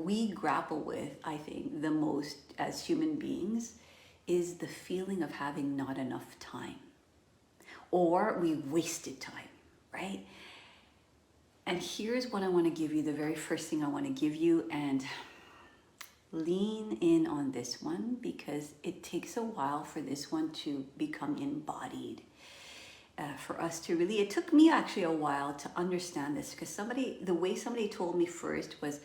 we grapple with, I think, the most as human beings is the feeling of having not enough time, or we wasted time, right? And here's what I want to give you, the very first thing I want to give you, and lean in on this one because it takes a while for this one to become embodied. For us to really, it took me actually a while to understand this, because the way somebody told me first was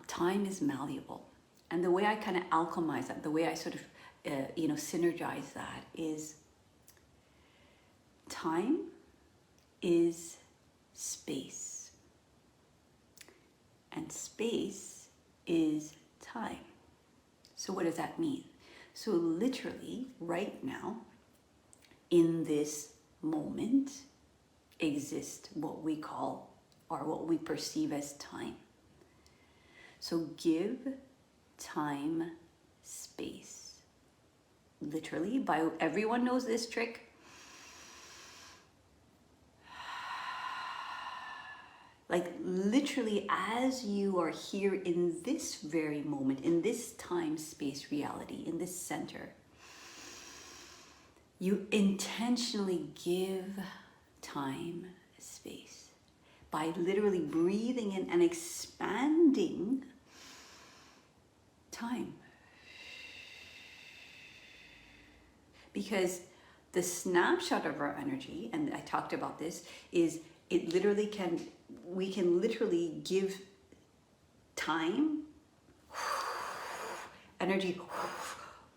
time is malleable. And the way I kind of alchemize that, the way I sort of, synergize that is time is space. And space is time. So what does that mean? So literally right now, in this moment, exists what we call, or what we perceive as time. So give time space. Literally, everyone knows this trick. Like literally, as you are here in this very moment, in this time, space, reality, in this center, you intentionally give time space by literally breathing in and expanding time. Because the snapshot of our energy, and I talked about this, is we can literally give time, energy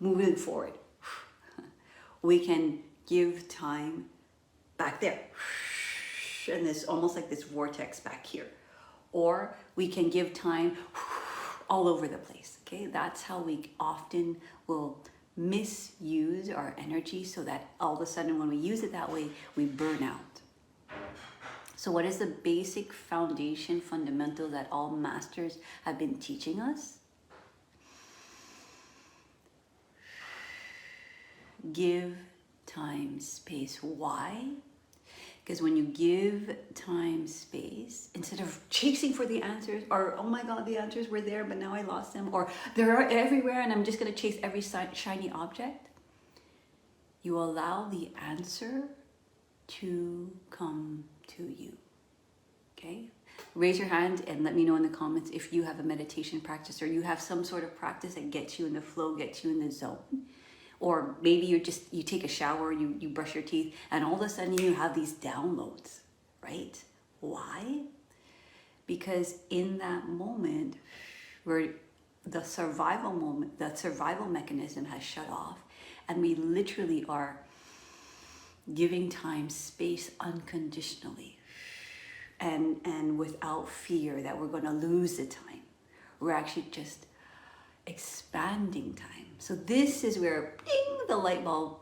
moving forward. We can give time back there, and this almost like this vortex back here. Or we can give time all over the place, okay? That's how we often will misuse our energy, so that all of a sudden when we use it that way, we burn out. So what is the basic foundation, fundamental that all masters have been teaching us? Give time space. Why? Because when you give time space, instead of chasing for the answers, or oh my God, the answers were there, but now I lost them, or they're everywhere and I'm just going to chase every shiny object, you allow the answer to come to you. Okay? Raise your hand and let me know in the comments if you have a meditation practice, or you have some sort of practice that gets you in the flow, gets you in the zone. Or maybe you take a shower, you brush your teeth, and all of a sudden you have these downloads, right? Why? Because in that moment where the survival mechanism has shut off, and we literally are giving time space unconditionally and without fear that we're going to lose the time. We're actually just expanding time. So this is where ding, the light bulb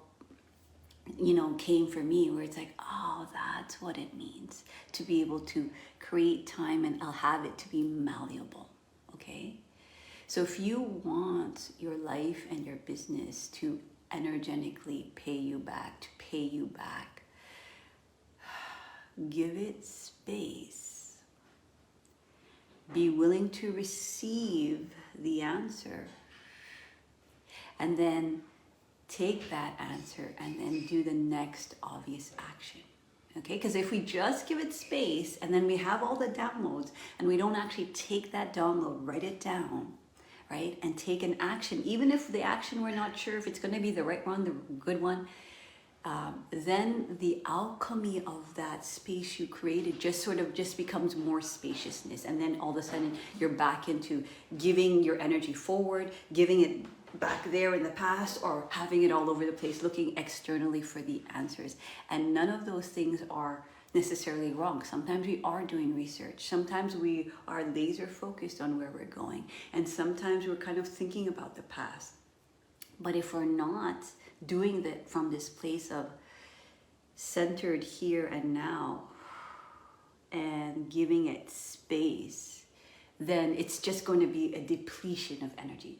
came for me, where it's like, oh, that's what it means to be able to create time, and I'll have it to be malleable. Okay, so if you want your life and your business to energetically pay you back, give it space. Be willing to receive the answer, and then take that answer and then do the next obvious action. Okay, because if we just give it space and then we have all the downloads and we don't actually take that download, write it down, right, and take an action, even if the action we're not sure if it's going to be the right one, the good one, then the alchemy of that space you created just becomes more spaciousness. And then all of a sudden you're back into giving your energy forward, giving it back there in the past, or having it all over the place, looking externally for the answers. And none of those things are necessarily wrong. Sometimes we are doing research. Sometimes we are laser focused on where we're going. And sometimes we're kind of thinking about the past. But if we're not doing that from this place of centered here and now and giving it space, then it's just going to be a depletion of energy.